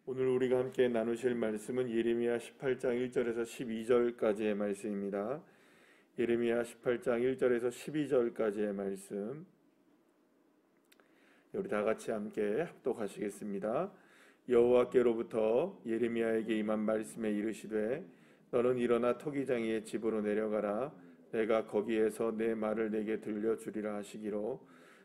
오늘 우리가 함께 나누실 말씀은 예레미야 18장 1절에서 12절까지의 말씀입니다. 예레미야 18장 1절에서 12절까지의 말씀, 우리 다 같이 함께 합독하시겠습니다. 여호와께로부터 예레미야에게 임한 말씀에 이르시되 너는 일어나 토기장이의 집으로 내려가라. 내가 거기에서 내 말을 내게 들려주리라 하시기로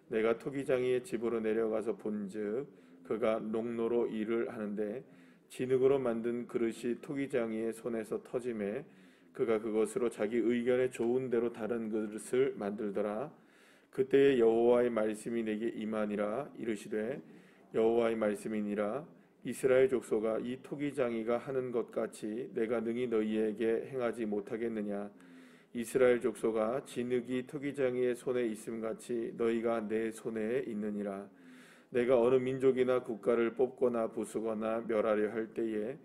내가 토기장이의 집으로 내려가서 본즉 그가 농로로 일을 하는데 진흙으로 만든 그릇이 토기장이의 손에서 터짐에 그가 그것으로 자기 의견에 좋은 대로 다른 그릇을 만들더라. 그때에 여호와의 말씀이 내게 임하니라. 이르시되 여호와의 말씀이니라. 이스라엘 족속아, 이 토기장이가 하는 것 같이 내가 능히 너희에게 행하지 못하겠느냐. 이스라엘 족속아, 진흙이 토기장이의 손에 있음같이 너희가 내 손에 있느니라. 내가 어느 민족이나 국가를 뽑거나 부수거나 멸하려 할 때에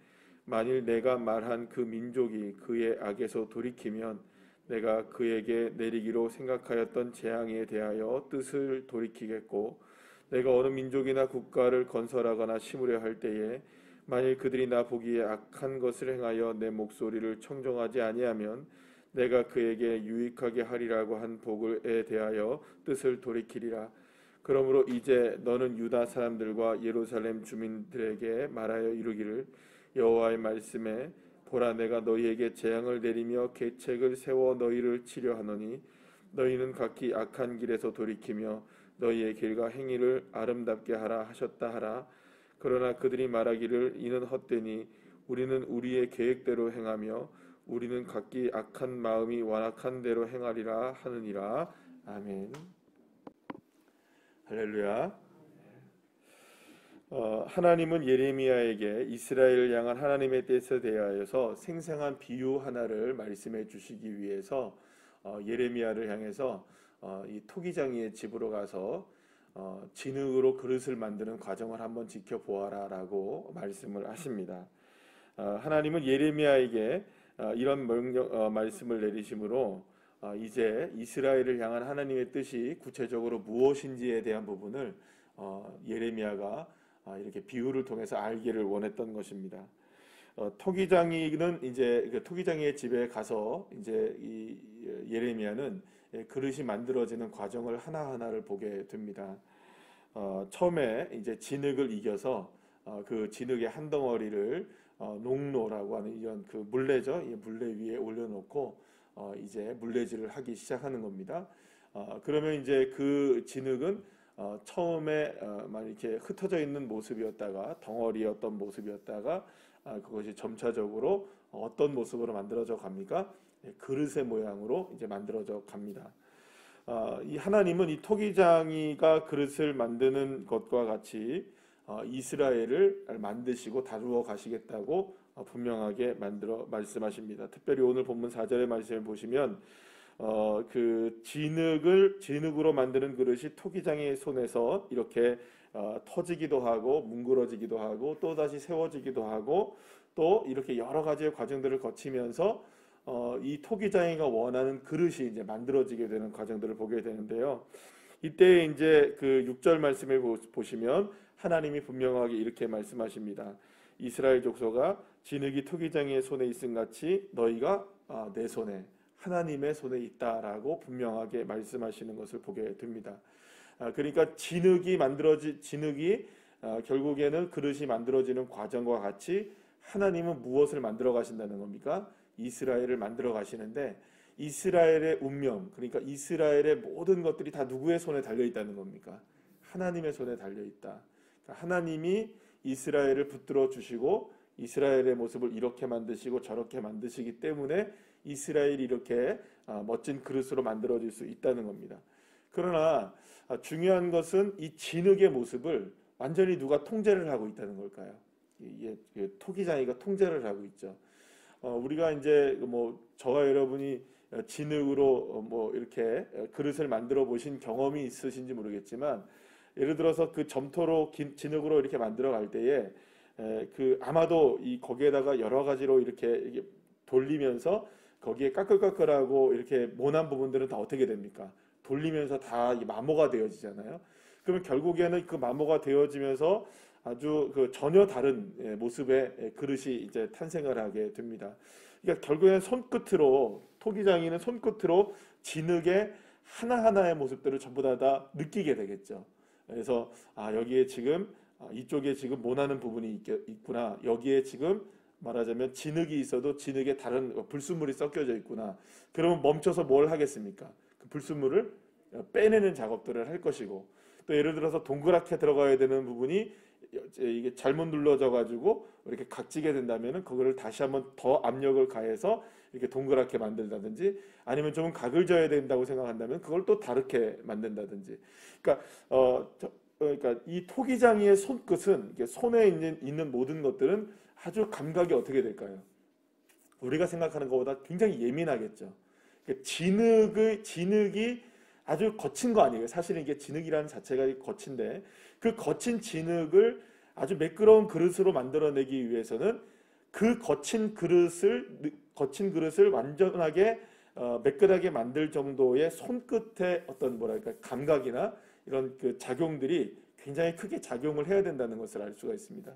만일 내가 말한 그 민족이 그의 악에서 돌이키면 내가 그에게 내리기로 생각하였던 재앙에 대하여 뜻을 돌이키겠고, 내가 어느 민족이나 국가를 건설하거나 심으려 할 때에 만일 그들이 나 보기에 악한 것을 행하여 내 목소리를 청정하지 아니하면 내가 그에게 유익하게 하리라고 한 복에 대하여 뜻을 돌이키리라. 그러므로 이제 너는 유다 사람들과 예루살렘 주민들에게 말하여 이르기를 여호와의 말씀에 보라, 내가 너희에게 재앙을 내리며 계책을 세워 너희를 치려 하노니 너희는 각기 악한 길에서 돌이키며 너희의 길과 행위를 아름답게 하라 하셨다 하라. 그러나 그들이 말하기를 이는 헛되니 우리는 우리의 계획대로 행하며 우리는 각기 악한 마음이 완악한 대로 행하리라 하느니라. 아멘. 할렐루야. 하나님은 예레미야에게 이스라엘을 향한 하나님의 뜻에 대하여서 생생한 비유 하나를 말씀해 주시기 위해서 예레미야를 향해서 이 토기장이의 집으로 가서 진흙으로 그릇을 만드는 과정을 한번 지켜보아라 라고 말씀을 하십니다. 하나님은 예레미야에게 이런 말씀을 내리심으로 이제 이스라엘을 향한 하나님의 뜻이 구체적으로 무엇인지에 대한 부분을 예레미야가 이렇게 비유를 통해서 알기를 원했던 것입니다. 토기장이는 이제 그 토기장이의 집에 가서 이제 이 예레미야는 그릇이 만들어지는 과정을 하나하나를 보게 됩니다. 처음에 이제 진흙을 이겨서 그 진흙의 한 덩어리를 농로라고 하는 이런 그 물레죠. 이 물레 위에 올려놓고 이제 물레질을 하기 시작하는 겁니다. 그러면 이제 그 진흙은 처음에 막 이렇게 흩어져 있는 모습이었다가 덩어리였던 모습이었다가 그것이 점차적으로 어떤 모습으로 만들어져 갑니까? 그릇의 모양으로 이제 만들어져 갑니다. 이 하나님은 이 토기장이가 그릇을 만드는 것과 같이 이스라엘을 만드시고 다루어 가시겠다고 분명하게 말씀하십니다. 특별히 오늘 본문 4절의 말씀을 보시면 그 진흙으로 만드는 그릇이 토기장의 손에서 이렇게 터지기도 하고 뭉그러지기도 하고 또 다시 세워지기도 하고 또 이렇게 여러 가지의 과정들을 거치면서 이 토기장이가 원하는 그릇이 이제 만들어지게 되는 과정들을 보게 되는데요. 이때 이제 그 6절 말씀을 보시면 하나님이 분명하게 이렇게 말씀하십니다. 이스라엘 족속아, 진흙이 토기장이의 손에 있음같이 너희가 내 손에, 하나님의 손에 있다라고 분명하게 말씀하시는 것을 보게 됩니다. 그러니까 진흙이 결국에는 그릇이 만들어지는 과정과 같이 하나님은 무엇을 만들어 가신다는 겁니까? 이스라엘을 만들어 가시는데 이스라엘의 운명, 그러니까 이스라엘의 모든 것들이 다 누구의 손에 달려 있다는 겁니까? 하나님의 손에 달려 있다. 그러니까 하나님이 이스라엘을 붙들어 주시고 이스라엘의 모습을 이렇게 만드시고 저렇게 만드시기 때문에 이스라엘이 이렇게 멋진 그릇으로 만들어질 수 있다는 겁니다. 그러나 중요한 것은 이 진흙의 모습을 완전히 누가 통제를 하고 있다는 걸까요? 토기장이가 통제를 하고 있죠. 우리가 이제 뭐 저와 여러분이 진흙으로 뭐 이렇게 그릇을 만들어 보신 경험이 있으신지 모르겠지만 예를 들어서 그 점토로 진흙으로 이렇게 만들어 갈 때에 그 아마도 거기에다가 여러 가지로 이렇게 돌리면서 거기에 까끌까끌하고 이렇게 모난 부분들은 다 어떻게 됩니까? 돌리면서 다 마모가 되어지잖아요. 그러면 결국에는 그 마모가 되어지면서 아주 그 전혀 다른 모습의 그릇이 이제 탄생을 하게 됩니다. 그러니까 결국에는 손끝으로 토기장이는 손끝으로 진흙의 하나하나의 모습들을 전부 다 느끼게 되겠죠. 그래서 여기에 지금 이쪽에 지금 모나는 부분이 있구나. 여기에 지금 말하자면 진흙이 있어도 진흙에 다른 불순물이 섞여져 있구나. 그러면 멈춰서 뭘 하겠습니까? 그 불순물을 빼내는 작업들을 할 것이고, 또 예를 들어서 동그랗게 들어가야 되는 부분이 이게 잘못 눌러져 가지고 이렇게 각지게 된다면은 그거를 다시 한번 더 압력을 가해서 이렇게 동그랗게 만든다든지, 아니면 좀 각을 져야 된다고 생각한다면 그걸 또 다르게 만든다든지. 그러니까 이 토기장이의 손끝은, 손에 있는 모든 것들은 아주 감각이 어떻게 될까요? 우리가 생각하는 것보다 굉장히 예민하겠죠. 진흙이 아주 거친 거 아니에요. 사실은 이게 진흙이라는 자체가 거친데, 그 거친 진흙을 아주 매끄러운 그릇으로 만들어내기 위해서는 그 거친 그릇을 완전하게 매끈하게 만들 정도의 손끝의 어떤 뭐랄까 감각이나 이런 그 작용들이 굉장히 크게 작용을 해야 된다는 것을 알 수가 있습니다.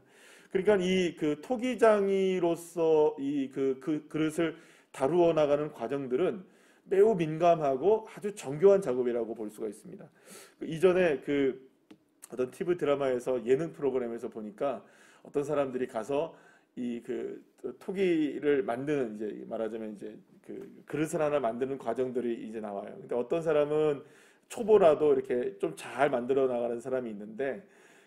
그러니까 이 그 토기장이로서 이 그 그릇을 다루어 나가는 과정들은 매우 민감하고 아주 정교한 작업이라고 볼 수가 있습니다. 이전에 그 어떤 TV 드라마에서 예능 프로그램에서 보니까 어떤 사람들이 가서 이 그 토기를 만드는, 이제 말하자면 이제 그 그릇을 하나 만드는 과정들이 이제 나와요. 근데 어떤 사람은 초보라도 이렇게 좀 잘 만들어 나가는 사람이 있는데,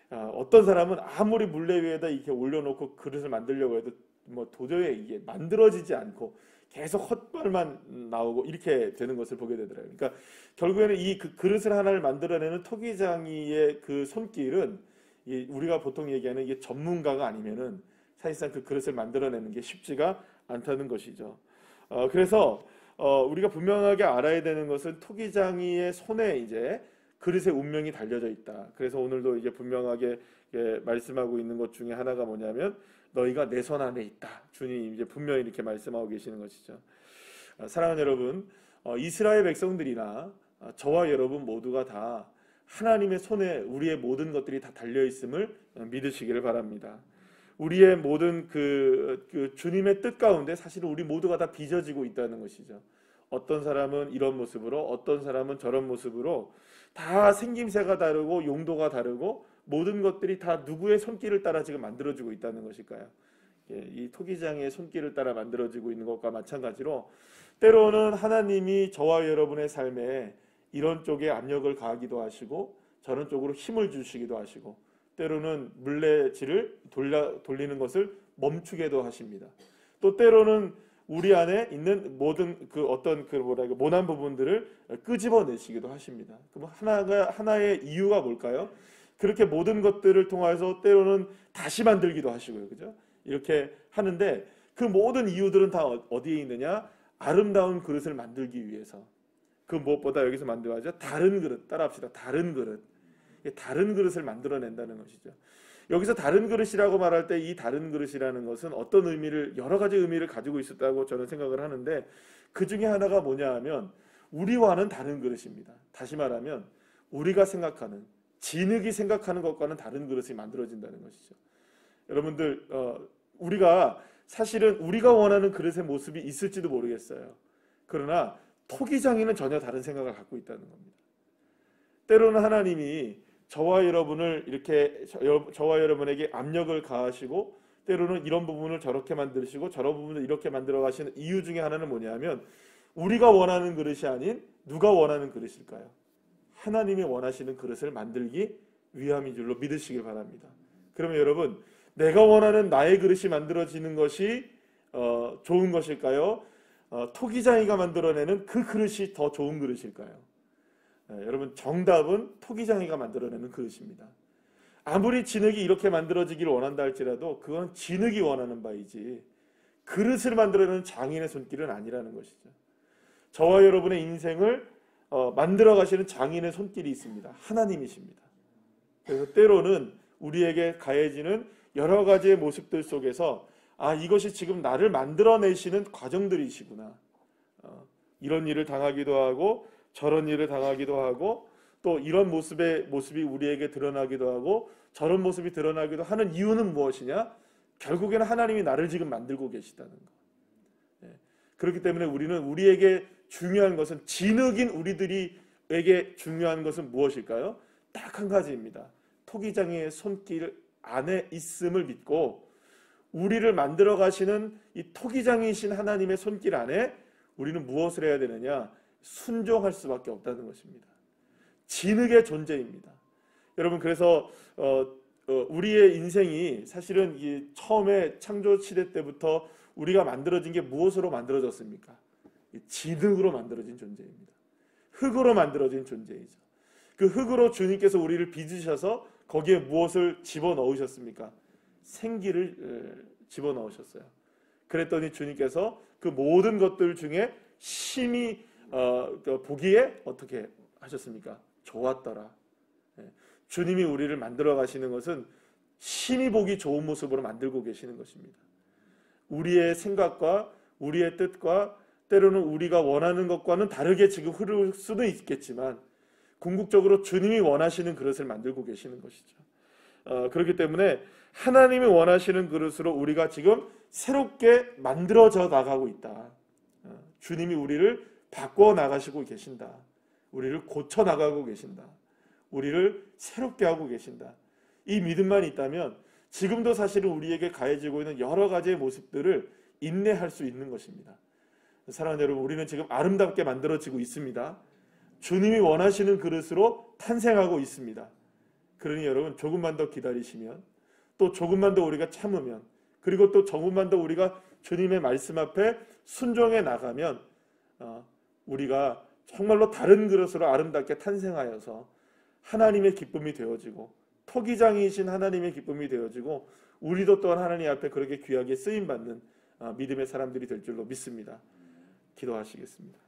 어떤 사람은 아무리 물레 위에다 이렇게 올려놓고 그릇을 만들려고 해도 뭐 도저히 이게 만들어지지 않고 계속 헛발만 나오고 이렇게 되는 것을 보게 되더라고요. 그러니까 결국에는 이 그 그릇을 하나를 만들어내는 토기장이의 그 손길은 우리가 보통 얘기하는 이게 전문가가 아니면은 사실상 그 그릇을 만들어내는 게 쉽지가 않다는 것이죠. 그래서 우리가 분명하게 알아야 되는 것은 토기장이의 손에 이제 그릇의 운명이 달려져 있다. 그래서 오늘도 이제 분명하게 말씀하고 있는 것 중에 하나가 뭐냐면 너희가 내 손 안에 있다. 주님 이제 분명히 이렇게 말씀하고 계시는 것이죠. 사랑하는 여러분, 이스라엘 백성들이나 저와 여러분 모두가 다 하나님의 손에 우리의 모든 것들이 다 달려 있음을 믿으시기를 바랍니다. 우리의 모든 그 주님의 뜻 가운데 사실은 우리 모두가 다 빚어지고 있다는 것이죠. 어떤 사람은 이런 모습으로, 어떤 사람은 저런 모습으로, 다 생김새가 다르고 용도가 다르고 모든 것들이 다 누구의 손길을 따라 지금 만들어지고 있다는 것일까요? 이 토기장의 손길을 따라 만들어지고 있는 것과 마찬가지로 때로는 하나님이 저와 여러분의 삶에 이런 쪽에 압력을 가하기도 하시고 저런 쪽으로 힘을 주시기도 하시고, 때로는 물레질을 돌리는 것을 멈추게도 하십니다. 또 때로는 우리 안에 있는 모든 그 어떤 그 모난 부분들을 끄집어내시기도 하십니다. 그럼 하나의 이유가 뭘까요? 그렇게 모든 것들을 통해서 때로는 다시 만들기도 하시고요, 그죠? 이렇게 하는데 그 모든 이유들은 다 어디에 있느냐? 아름다운 그릇을 만들기 위해서. 그 무엇보다 여기서 만들어야죠. 다른 그릇, 따라합시다. 다른 그릇. 다른 그릇을 만들어낸다는 것이죠. 여기서 다른 그릇이라고 말할 때 이 다른 그릇이라는 것은 어떤 의미를, 여러 가지 의미를 가지고 있었다고 저는 생각을 하는데, 그 중에 하나가 뭐냐 하면 우리와는 다른 그릇입니다. 다시 말하면 우리가 생각하는, 진흙이 생각하는 것과는 다른 그릇이 만들어진다는 것이죠. 여러분들, 우리가 사실은 우리가 원하는 그릇의 모습이 있을지도 모르겠어요. 그러나 토기장이는 전혀 다른 생각을 갖고 있다는 겁니다. 때로는 하나님이 저와 여러분을 이렇게 저와 여러분에게 압력을 가하시고 때로는 이런 부분을 저렇게 만드시고 저런 부분을 이렇게 만들어 가시는 이유 중에 하나는 뭐냐면 우리가 원하는 그릇이 아닌 누가 원하는 그릇일까요? 하나님이 원하시는 그릇을 만들기 위함인 줄로 믿으시길 바랍니다. 그러면 여러분, 내가 원하는 나의 그릇이 만들어지는 것이 좋은 것일까요? 토기장이가 만들어내는 그 그릇이 더 좋은 그릇일까요? 여러분, 정답은 토기장이가 만들어내는 그릇입니다. 아무리 진흙이 이렇게 만들어지기를 원한다 할지라도 그건 진흙이 원하는 바이지 그릇을 만들어내는 장인의 손길은 아니라는 것이죠. 저와 여러분의 인생을 만들어 가시는 장인의 손길이 있습니다. 하나님이십니다. 그래서 때로는 우리에게 가해지는 여러 가지의 모습들 속에서 이것이 지금 나를 만들어내시는 과정들이시구나. 이런 일을 당하기도 하고 저런 일을 당하기도 하고 또 이런 모습이 우리에게 드러나기도 하고 저런 모습이 드러나기도 하는 이유는 무엇이냐? 결국에는 하나님이 나를 지금 만들고 계시다는 거. 예. 그렇기 때문에 우리는 우리에게 중요한 것은 진흙인 우리들에게 중요한 것은 무엇일까요? 딱 한 가지입니다. 토기장이의 손길 안에 있음을 믿고 우리를 만들어 가시는 이 토기장이신 하나님의 손길 안에 우리는 무엇을 해야 되느냐? 순종할 수밖에 없다는 것입니다. 진흙의 존재입니다. 여러분, 그래서 우리의 인생이 사실은 이 처음에 창조 시대 때부터 우리가 만들어진 게 무엇으로 만들어졌습니까? 진흙으로 만들어진 존재입니다. 흙으로 만들어진 존재이죠. 그 흙으로 주님께서 우리를 빚으셔서 거기에 무엇을 집어넣으셨습니까? 생기를 집어넣으셨어요. 그랬더니 주님께서 그 모든 것들 중에 심히 보기에 어떻게 하셨습니까? 좋았더라. 주님이 우리를 만들어 가시는 것은 심히 보기 좋은 모습으로 만들고 계시는 것입니다. 우리의 생각과 우리의 뜻과 때로는 우리가 원하는 것과는 다르게 지금 흐를 수도 있겠지만 궁극적으로 주님이 원하시는 그릇을 만들고 계시는 것이죠. 그렇기 때문에 하나님이 원하시는 그릇으로 우리가 지금 새롭게 만들어져 나가고 있다. 주님이 우리를 바꿔 나가시고 계신다. 우리를 고쳐 나가고 계신다. 우리를 새롭게 하고 계신다. 이 믿음만 있다면 지금도 사실은 우리에게 가해지고 있는 여러 가지의 모습들을 인내할 수 있는 것입니다. 사랑하는 여러분, 우리는 지금 아름답게 만들어지고 있습니다. 주님이 원하시는 그릇으로 탄생하고 있습니다. 그러니 여러분, 조금만 더 기다리시면, 또 조금만 더 우리가 참으면, 그리고 또 조금만 더 우리가 주님의 말씀 앞에 순종해 나가면 우리가 정말로 다른 그릇으로 아름답게 탄생하여서 하나님의 기쁨이 되어지고 토기장이신 하나님의 기쁨이 되어지고 우리도 또한 하나님 앞에 그렇게 귀하게 쓰임받는 믿음의 사람들이 될 줄로 믿습니다. 기도하시겠습니다.